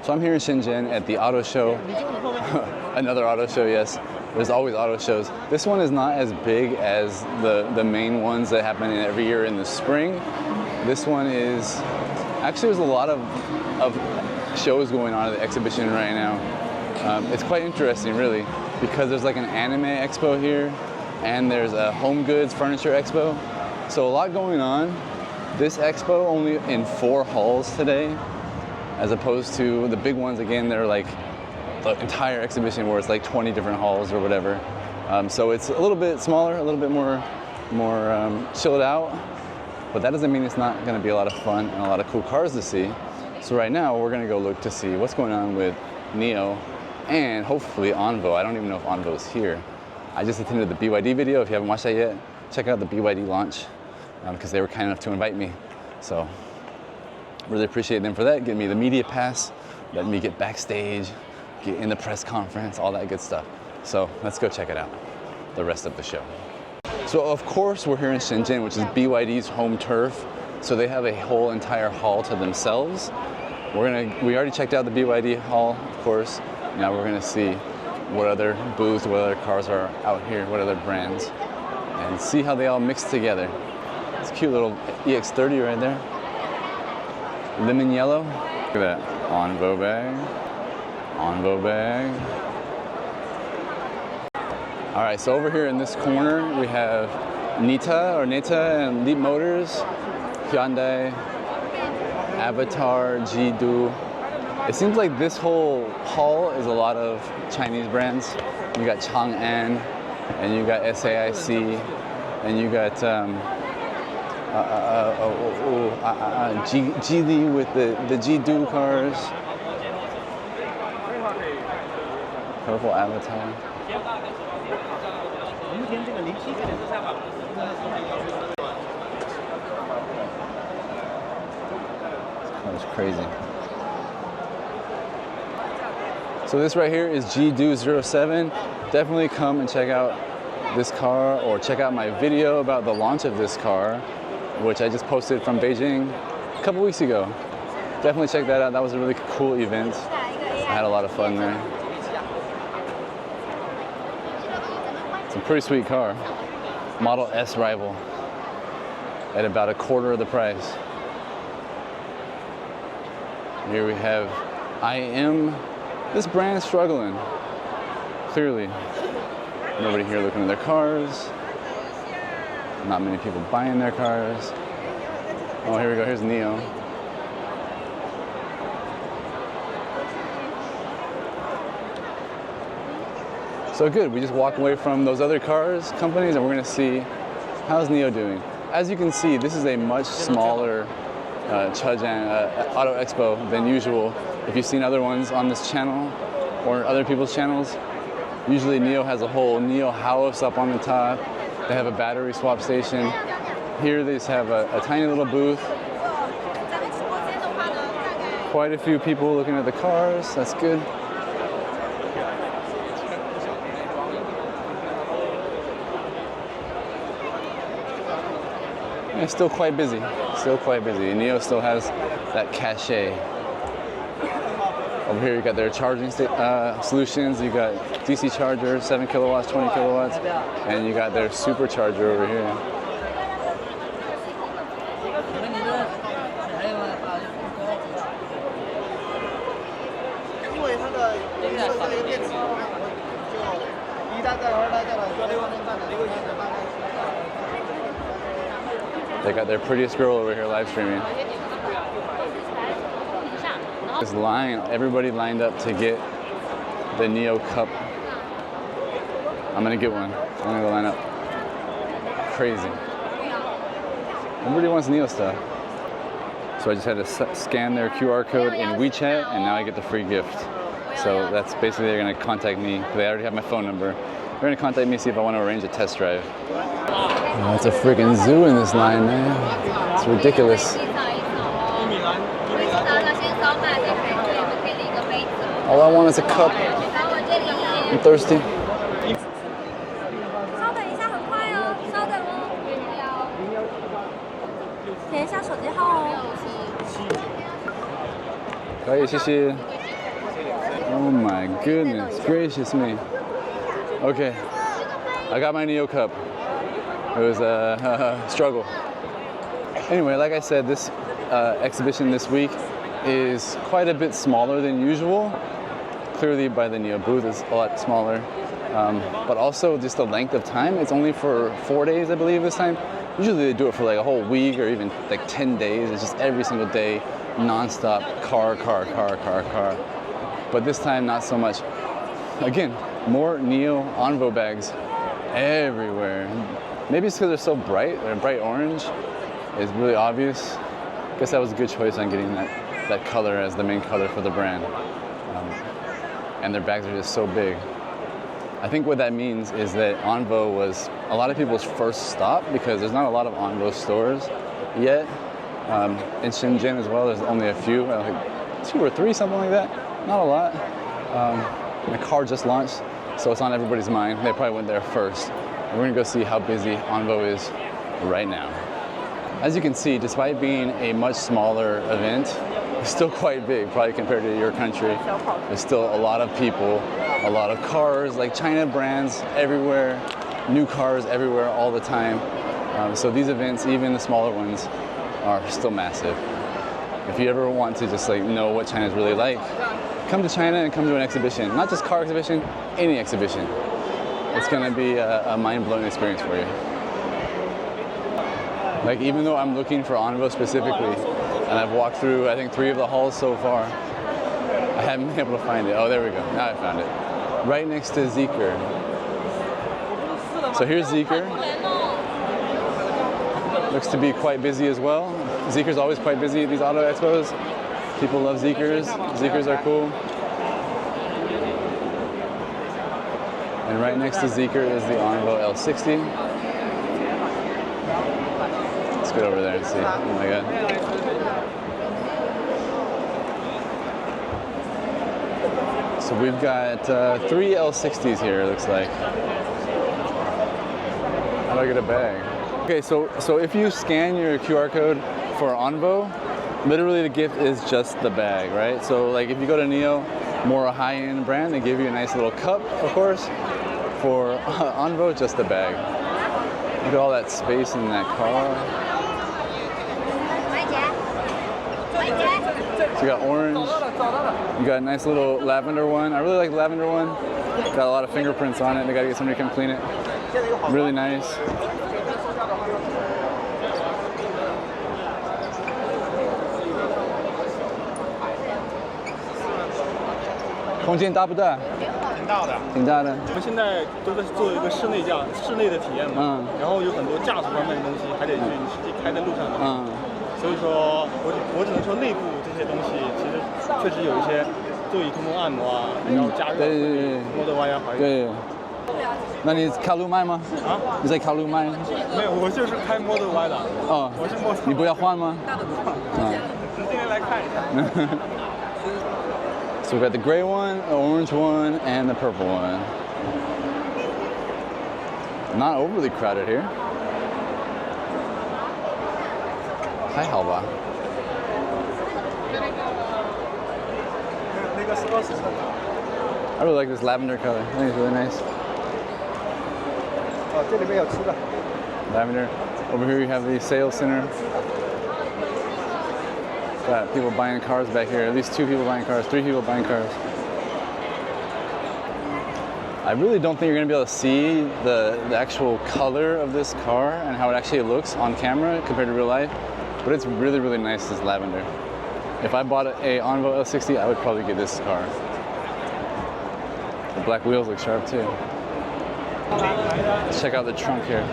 So I'm here in Shenzhen at the auto show. Another auto show, yes. There's always auto shows. This one is not as big as the main ones that happen every year in the spring. This one is, actually there's a lot of shows going on at the exhibition right now. It's quite interesting really, because there's like an anime expo here and there's a home goods furniture expo. So a lot going on. This expo only in 4 halls today, as opposed to the big ones, again, they're like the entire exhibition where it's like 20 different halls or whatever. So it's a little bit smaller, a little bit more chilled out, but that doesn't mean it's not gonna be a lot of fun and a lot of cool cars to see. So right now we're gonna go look to see what's going on with NIO and hopefully Onvo. I don't even know if Onvo is here. I just attended the BYD video. If you haven't watched that yet, check out the BYD launch because they were kind enough to invite me. So really appreciate them for that, getting me the media pass, letting me get backstage, get in the press conference, all that good stuff. So let's go check it out, the rest of the show. So of course we're here in Shenzhen, which is BYD's home turf. So they have a whole entire hall to themselves. We already checked out the BYD hall, of course. Now we're gonna see what other booths, what other cars are out here, what other brands, and see how they all mix together. It's a cute little EX30 right there. Lemon yellow. Look at that. Onvo bag. Onvo bag. All right, so over here in this corner, we have Nita and Leap Motors, Hyundai, Avatar, Jidu. It seems like this whole hall is a lot of Chinese brands. You got Chang'an, and you got SAIC, and you got Geely with the Jidu cars. Purple Avatar. That was crazy. So this right here is G-Do07. Definitely come and check out this car or check out my video about the launch of this car, which I just posted from Beijing a couple weeks ago. Definitely check that out. That was a really cool event. I had a lot of fun there. It's a pretty sweet car. Model S rival at about 1/4 of the price. Here we have This brand is struggling, clearly. Nobody here looking at their cars. Not many people buying their cars. Oh, here we go, here's NIO. So good, we just walked away from those other companies, and we're gonna see how's NIO doing. As you can see, this is a much smaller auto expo than usual. If you've seen other ones on this channel or other people's channels, usually NIO has a whole NIO house up on the top. They have a battery swap station. Here they just have a tiny little booth. Quite a few people looking at the cars, that's good. Yeah, still quite busy, NIO still has that cachet. Over here you got their charging solutions. You got DC chargers, 7 kilowatts, 20 kilowatts, and you got their supercharger over here. They got their prettiest girl over here live streaming. This line, everybody lined up to get the NIO cup. I'm gonna get one. I'm gonna go line up. Crazy. Everybody wants NIO stuff. So I just had to scan their QR code in WeChat, and now I get the free gift. So that's basically, they're gonna contact me. They already have my phone number. They're gonna contact me, see if I want to arrange a test drive. Oh, it's a freaking zoo in this line, man. It's ridiculous. All I want is a cup. I'm thirsty. 稍等一下，很快哦，稍等哦。填一下手机号哦。可以，谢谢。Oh my goodness gracious me. Okay, I got my NIO cup. It was a struggle. Anyway, like I said, this exhibition this week is quite a bit smaller than usual. Clearly by the NIO booth, it's a lot smaller. But also just the length of time. It's only for 4 days, I believe, this time. Usually they do it for like a whole week or even like 10 days. It's just every single day, non-stop, car. But this time, not so much. Again, more NIO Onvo bags everywhere. Maybe it's because they're so bright. They're bright orange. It's really obvious. I guess that was a good choice on getting that color as the main color for the brand. And their bags are just so big. I think what that means is that Onvo was a lot of people's first stop because there's not a lot of Onvo stores yet. In Shenzhen as well, there's only a few, like 2 or 3, something like that. Not a lot. The car just launched, so it's on everybody's mind. They probably went there first. And we're gonna go see how busy Onvo is right now. As you can see, despite being a much smaller event, it's still quite big, probably compared to your country. There's still a lot of people, a lot of cars, like China brands everywhere, new cars everywhere all the time. So these events, even the smaller ones, are still massive. If you ever want to just like know what China's really like, come to China and come to an exhibition. Not just car exhibition, any exhibition. It's gonna be a mind-blowing experience for you. Like even though I'm looking for Onvo specifically, and I've walked through I think 3 of the halls so far, I haven't been able to find it. Oh, there we go, now I found it. Right next to Zeekr. So here's Zeekr. Looks to be quite busy as well. Zeekr's always quite busy at these auto expos. People love Zeekrs. Zeekrs are cool. And right next to Zeekr is the Onvo L60. Let's get over there and see. Oh my god. So we've got 3 L60s here, it looks like. How do I get a bag? Okay, so if you scan your QR code for Onvo, literally the gift is just the bag, right? So like if you go to NIO, more a high-end brand, they give you a nice little cup, of course. For Onvo, just the bag. Look at all that space in that car. So you got orange, you got a nice little lavender one. I really like the lavender one. Got a lot of fingerprints on it. They gotta get somebody to come clean it. Really nice.空间大不大？挺大的。挺大的。我们现在都在做一个室内的体验嘛，然后有很多驾驶方面的东西还得去实际开在路上的。所以说我只能说内部这些东西其实确实有一些座椅通风按摩啊，然后加热，Model Y 啊，还有。对。那你考虑卖吗？啊？你在考虑卖？没有，我就是开 Model Y 的。哦。我是 Model。你不要换吗？今天来看一下。So we've got the gray one, the orange one, and the purple one. Not overly crowded here. 还好吧。I really like this lavender color. I think it's really nice. 哦，这里面有吃的。Lavender. Over here you have the sales center. Got people buying cars back here. At least 2 people buying cars, 3 people buying cars. I really don't think you're gonna be able to see the actual color of this car and how it actually looks on camera compared to real life, but it's really, really nice, this lavender. If I bought a Onvo L60, I would probably get this car. The black wheels look sharp too. Let's check out the trunk here.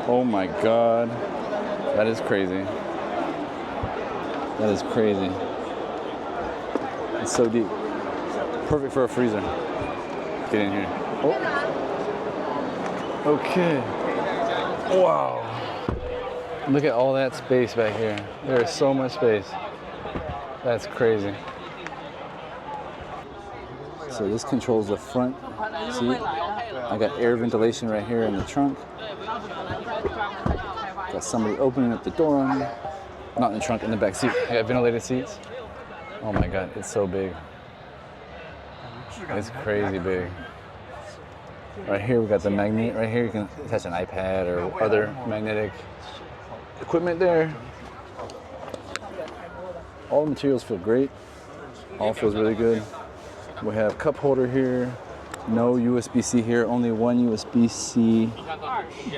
Oh my God, that is crazy. That is crazy. It's so deep. Perfect for a freezer. Get in here. Oh. Okay. Wow. Look at all that space back here. There is so much space. That's crazy. So this controls the front seat. I got air ventilation right here in the trunk. Got somebody opening up the door on me. Not in the trunk, in the back seat. I got ventilated seats. Oh my God, it's so big. It's crazy big. Right here we got the magnet. Right here you can attach an iPad or other magnetic equipment there. All the materials feel great. All feels really good. We have cup holder here. No USB-C here. Only one USB-C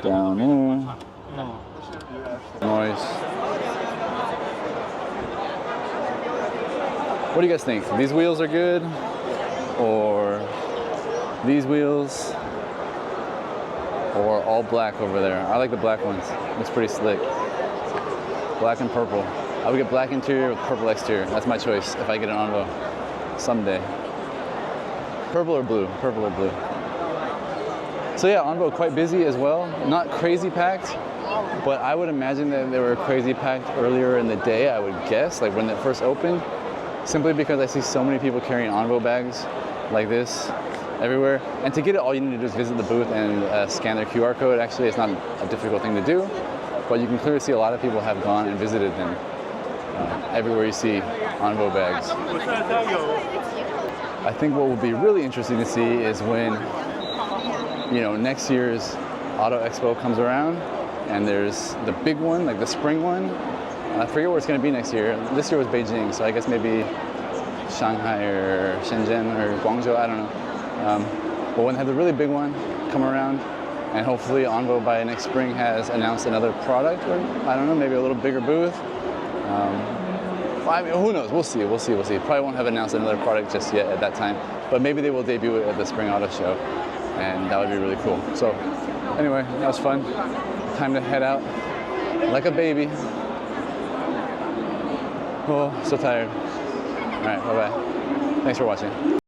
down there. Noise. What do you guys think? These wheels are good, or these wheels, or all black over there? I like the black ones. Looks pretty slick. Black and purple. I would get black interior with purple exterior. That's my choice if I get an Onvo someday. Purple or blue? Purple or blue? So yeah, Onvo quite busy as well. Not crazy packed, but I would imagine that they were crazy packed earlier in the day, I would guess, like when it first opened. Simply because I see so many people carrying Onvo bags like this everywhere. And to get it, all you need to do is visit the booth and scan their QR code. Actually, it's not a difficult thing to do, but you can clearly see a lot of people have gone and visited them. Everywhere you see Onvo bags. I think what will be really interesting to see is when, you know, next year's Auto Expo comes around and there's the big one, like the spring one. I forget where it's going to be next year. This year was Beijing, so I guess maybe Shanghai or Shenzhen or Guangzhou, I don't know. But when they have the really big one come around, and hopefully Onvo by next spring has announced another product, or I don't know, maybe a little bigger booth. I mean, who knows? We'll see. Probably won't have announced another product just yet at that time, but maybe they will debut it at the Spring Auto Show, and that would be really cool. So anyway, that was fun. Time to head out like a baby. Oh, so tired. All right, bye-bye. Thanks for watching.